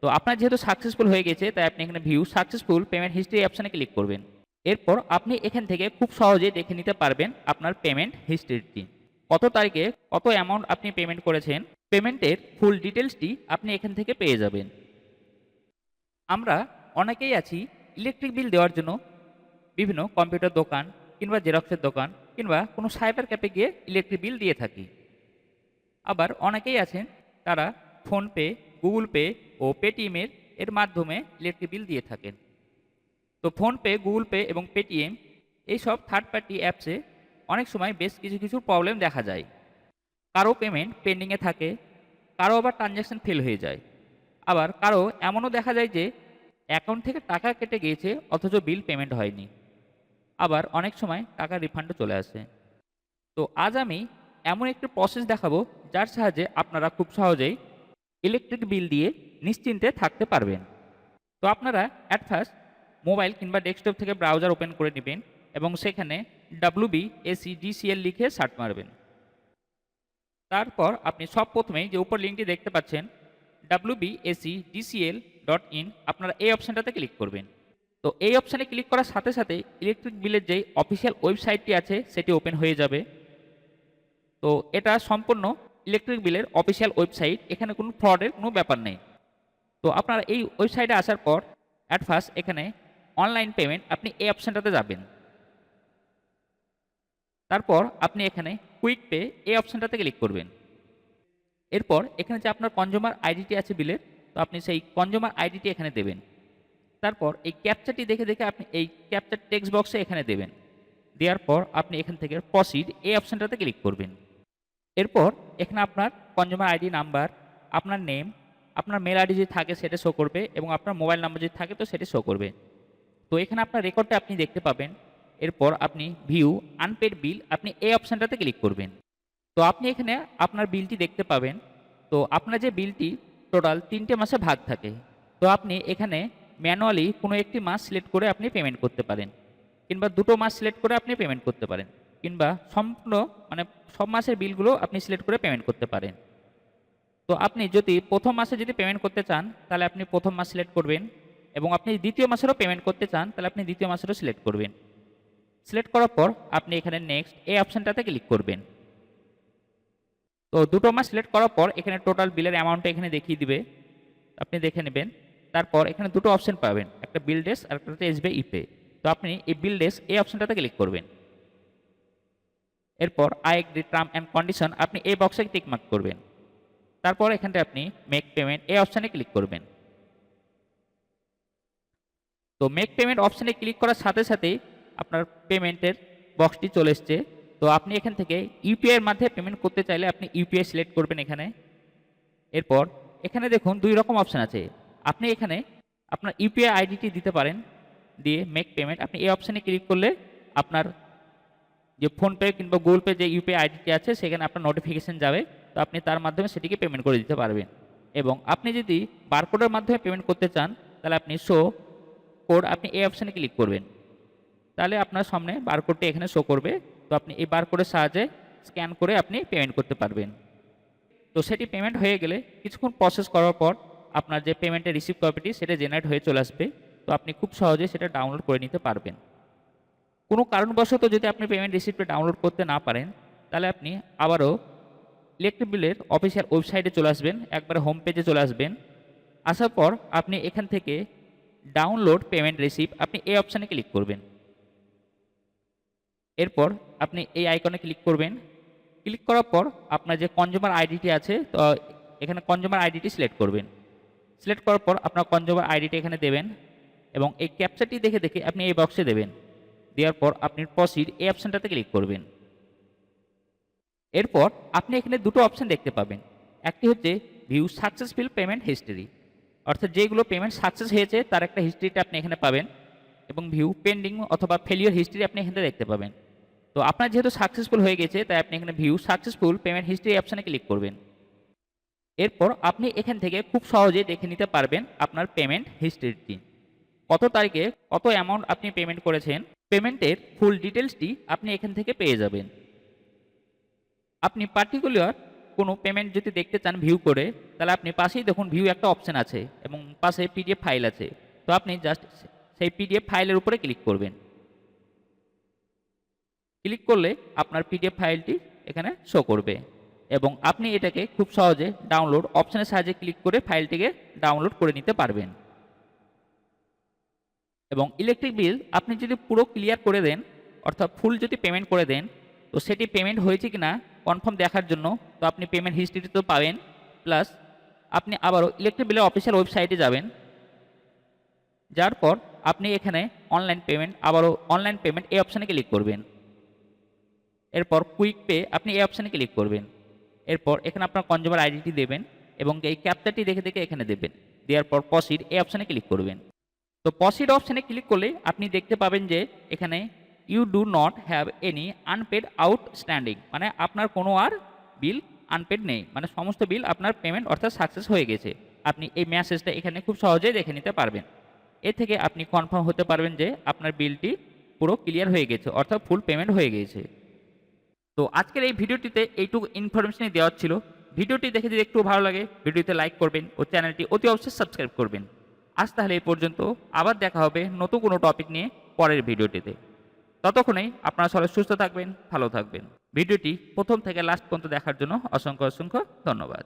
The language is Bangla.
তো আপনার যেহেতু সাকসেসফুল হয়ে গেছে, তাই আপনি এখানে ভিউ সাকসেসফুল পেমেন্ট হিস্ট্রি অপশানে ক্লিক করবেন। এরপর আপনি এখান থেকে খুব সহজেই দেখে নিতে পারবেন আপনার পেমেন্ট হিস্ট্রিটি, কত তারিখে কত অ্যামাউন্ট আপনি পেমেন্ট করেছেন। পেমেন্টের ফুল ডিটেলসটি আপনি এখান থেকে পেয়ে যাবেন। আমরা অনেকেই আছি ইলেকট্রিক বিল দেওয়ার জন্য বিভিন্ন কম্পিউটার দোকান কিংবা জেরক্সের দোকান কিংবা কোনো সাইবার ক্যাফে গিয়ে ইলেকট্রিক বিল দিয়ে থাকি। আবার অনেকেই আছেন তারা ফোনপে, গুগল পে ও পেটিএমের মাধ্যমে ইলেকট্রিক বিল দিয়ে থাকেন। তো ফোনপে, গুগল পে এবং পেটিএম এইসব থার্ড পার্টি অ্যাপসে অনেক সময় বেশ কিছু কিছু প্রবলেম দেখা যায়। কারো পেমেন্ট পেন্ডিংয়ে থাকে, কারো আবার ট্রানজ্যাকশন ফেল হয়ে যায়, আবার কারো এমনও দেখা যায় যে অ্যাকাউন্ট থেকে টাকা কেটে গিয়েছে অথচ বিল পেমেন্ট হয়নি, আবার অনেক সময় টাকা রিফান্ডও চলে আসে। তো আজ আমি এমন একটি প্রসেস দেখাবো যার সাহায্যে আপনারা খুব সহজেই ইলেকট্রিক বিল দিয়ে নিশ্চিন্তে থাকতে পারবেন। তো আপনারা অ্যাট ফার্স্ট মোবাইল কিংবা ডেস্কটপ থেকে ব্রাউজার ওপেন করে নেবেন এবং সেখানে WBACDCL লিখে সার্চ মারবেন। তারপর আপনি সব প্রথমেই যে উপর লিঙ্কটি দেখতে পাচ্ছেন WBACDCL.in, আপনারা এই অপশানটাতে ক্লিক করবেন। তো এই অপশানে ক্লিক করার সাথে সাথে ইলেকট্রিক বিলের যে অফিসিয়াল ওয়েবসাইটটি আছে সেটি ওপেন হয়ে যাবে। তো এটা সম্পূর্ণ ইলেকট্রিক বিলের অফিসিয়াল ওয়েবসাইট, এখানে কোনো ফ্রডের কোনো ব্যাপার নেই। তো আপনারা এই ওয়েবসাইটে আসার পর অ্যাট ফার্স্ট এখানে অনলাইন পেমেন্ট আপনি এই অপশানটাতে যাবেন। তারপর আপনি এখানে কুইক পে এই অপশানটাতে ক্লিক করবেন। এরপর এখানে যে আপনার কনজিউমার আইডিটি আছে বিলের, তো আপনি সেই কনজিউমার আইডিটি এখানে দেবেন। তারপর এই ক্যাপচারটি দেখে দেখে আপনি এই ক্যাপচার টেক্সট বক্সে এখানে দেবেন। দেওয়ার পর আপনি এখান থেকে প্রসিড এই অপশানটাতে ক্লিক করবেন। এরপর এখানে আপনার কনজিউমার আইডি নাম্বার, আপনার নেম, আপনার মেল আইডি যদি থাকে সেটা শো করবে এবং আপনার মোবাইল নাম্বার যদি থাকে তো সেটা শো করবে। তো এখানে আপনার রেকর্ডটা আপনি দেখতে পাবেন। এরপর আপনি ভিউ আনপেড বিল আপনি এই অপশানটাতে ক্লিক করবেন। তো আপনি এখানে আপনার বিলটি দেখতে পাবেন। তো আপনার যে বিলটি টোটাল 3টে মাসে ভাগ থাকে। তো আপনি এখানে ম্যানুয়ালি কোনো একটি মাস সিলেক্ট করে আপনি পেমেন্ট করতে পারেন, কিংবা 2টো মাস সিলেক্ট করে আপনি পেমেন্ট করতে পারেন, কিংবা সম্পূর্ণ মানে সব মাসের বিলগুলো আপনি সিলেক্ট করে পেমেন্ট করতে পারেন। তো আপনি যদি প্রথম মাসে যদি পেমেন্ট করতে চান তাহলে আপনি প্রথম মাস সিলেক্ট করবেন, এবং আপনি দ্বিতীয় মাসেরও পেমেন্ট করতে চান তাহলে আপনি দ্বিতীয় মাসেরও সিলেক্ট করবেন। সিলেক্ট করার পর আপনি এখানে নেক্সট এই অপশানটাতে ক্লিক করবেন। তো 2টো মাস সিলেক্ট করার পর এখানে টোটাল বিলের অ্যামাউন্টটা এখানে দেখিয়ে দিবে, আপনি দেখে নেবেন। তারপর এখানে 2টো অপশান পাবেন, একটা বিল ডেস্ক আর একটা এসবিআই ইপে। তো আপনি এই বিল ডেস্ক এই অপশানটাতে ক্লিক করবেন। এরপর I agree term and condition আপনি এই বক্সে টিক মার্ক করবেন। তারপর এখানটা আপনি মেক পেমেন্ট এই অপশানে ক্লিক করবেন। তো মেক পেমেন্ট অপশানে ক্লিক করার সাথে সাথেই আপনার পেমেন্টের বক্সটি চলে এসছে। তো আপনি এখান থেকে ইউপিআই এর মাধ্যমে পেমেন্ট করতে চাইলে আপনি ইউপিআই সিলেক্ট করবেন এখানে। এরপর এখানে দেখুন 2 রকম অপশান আছে। আপনি এখানে আপনার ইউপিআই আইডিটি দিতে পারেন, দিয়ে মেক পেমেন্ট আপনি এই অপশানে ক্লিক করলে আপনার যে ফোনপে কিংবা গুগল পে যে ইউপিআই আইডিটি আছে সেখানে আপনার নোটিফিকেশন যাবে। তো আপনি তার মাধ্যমে সেটিকে পেমেন্ট করে দিতে পারবেন। এবং আপনি যদি বারকোডের মাধ্যমে পেমেন্ট করতে চান তাহলে আপনি শো কোড আপনি এই অপশানে ক্লিক করবেন। তাহলে আপনার সামনে বারকোডটি এখানে শো করবে। তো আপনি এই বারকোডের সাহায্যে স্ক্যান করে আপনি পেমেন্ট করতে পারবেন। তো সেটি পেমেন্ট হয়ে গেলে কিছুক্ষণ প্রসেস করার পর আপনার যে পেমেন্টের রিসিভ কপিটি সেটা জেনারেট হয়ে চলে আসবে। তো আপনি খুব সহজে সেটা ডাউনলোড করে নিতে পারবেন। কোনো কারণবশত যদি আপনি পেমেন্ট রিসিপ্টটা ডাউনলোড করতে না পারেন তাহলে আপনি আবারও ইলেকট্রিক বিলের অফিসিয়াল ওয়েবসাইটে চলে আসবেন, একবারে হোম পেজে চলে আসবেন। আসার পর আপনি এখান থেকে ডাউনলোড পেমেন্ট রিসিপ্ট আপনি এই অপশানে ক্লিক করবেন। এরপর আপনি এই আইকনে ক্লিক করবেন। ক্লিক করার পর আপনার যে কনজিউমার আইডিটি আছে তো এখানে কনজিউমার আইডিটি সিলেক্ট করবেন। সিলেক্ট করার পর আপনার কনজিউমার আইডিটি এখানে দেবেন এবং এই ক্যাপচারটি দেখে দেখে আপনি এই বক্সে দেবেন। দেওয়ার পর আপনি প্রসিড এই অপশানটাতে ক্লিক করবেন। এরপর আপনি এখানে 2টো অপশান দেখতে পাবেন। একটি হচ্ছে ভিউ সাকসেসফুল পেমেন্ট হিস্ট্রি, অর্থাৎ যেগুলো পেমেন্ট সাকসেস হয়েছে তার একটা হিস্ট্রিটা আপনি এখানে পাবেন, এবং ভিউ পেন্ডিং অথবা ফেলিওর হিস্ট্রি আপনি এখানে দেখতে পাবেন। তো আপনার যেহেতু সাকসেসফুল হয়ে গেছে তাই আপনি এখানে ভিউ সাকসেসফুল পেমেন্ট হিস্ট্রি অপশানে ক্লিক করবেন। এরপর আপনি এখান থেকে খুব সহজে দেখে নিতে পারবেন আপনার পেমেন্ট হিস্ট্রিটি, কত তারিখে কত অ্যামাউন্ট আপনি পেমেন্ট করেছেন। পেমেন্টের ফুল ডিটেলসটি আপনি এখান থেকে পেয়ে যাবেন। আপনি পার্টিকুলার কোনো পেমেন্ট যদি দেখতে চান ভিউ করে, তাহলে আপনি পাশেই দেখুন ভিউ একটা অপশন আছে এবং পাশে পিডিএফ ফাইল আছে। তো আপনি জাস্ট সেই পিডিএফ ফাইলের উপরে ক্লিক করবেন। ক্লিক করলে আপনার পিডিএফ ফাইলটি এখানে শো করবে এবং আপনি এটাকে খুব সহজে ডাউনলোড অপশনের সাহায্যে ক্লিক করে ফাইলটিকে ডাউনলোড করে নিতে পারবেন। এবং ইলেকট্রিক বিল আপনি যদি পুরো ক্লিয়ার করে দেন, অর্থাৎ ফুল যদি পেমেন্ট করে দেন, তো সেটি পেমেন্ট হয়েছে কিনা কনফার্ম দেখার জন্য তো আপনি পেমেন্ট হিস্ট্রি তো পাবেন, প্লাস আপনি আবারও ইলেকট্রিক বিলের অফিসিয়াল ওয়েবসাইটে যাবেন। যার পর আপনি এখানে অনলাইন পেমেন্ট, আবারও অনলাইন পেমেন্ট এই অপশানে ক্লিক করবেন। এরপর কুইক পে আপনি এই অপশানে ক্লিক করবেন। এরপর এখানে আপনার কনজিউমার আইডিটি দেবেন এবং এই ক্যাপচাটি দেখে দেখে এখানে দেবেন। দেওয়ার পর প্রসিড এই অপশানে ক্লিক করবেন। তো প্রসিড অপশানে ক্লিক করলে আপনি দেখতে পাবেন যে এখানে you do not have any unpaid outstanding, মানে আপনার কোনো আর বিল আনপেড নেই, মানে সমস্ত বিল আপনার পেমেন্ট অর্থাৎ সাকসেস হয়ে গেছে। আপনি এই মেসেজটা এখানে খুব সহজেই দেখে নিতে পারবেন। এ থেকে আপনি কনফার্ম হতে পারবেন যে আপনার বিলটি পুরো ক্লিয়ার হয়ে গেছে, অর্থাৎ ফুল পেমেন্ট হয়ে গেছে। তো আজকের এই ভিডিওটিতে এইটুকু ইনফরমেশনই দেওয়া ছিল। ভিডিওটি দেখে যদি একটু ভালো লাগে ভিডিওতে লাইক করবেন ও চ্যানেলটি অতি অবশ্যই সাবস্ক্রাইব করবেন। আজ তাহলে এই পর্যন্ত, আবার দেখা হবে নতুন কোনো টপিক নিয়ে পরের ভিডিওটিতে। ততক্ষণেই আপনারা সবাই সুস্থ থাকবেন, ভালো থাকবেন। ভিডিওটি প্রথম থেকে লাস্ট পর্যন্ত দেখার জন্য অসংখ্য অসংখ্য ধন্যবাদ।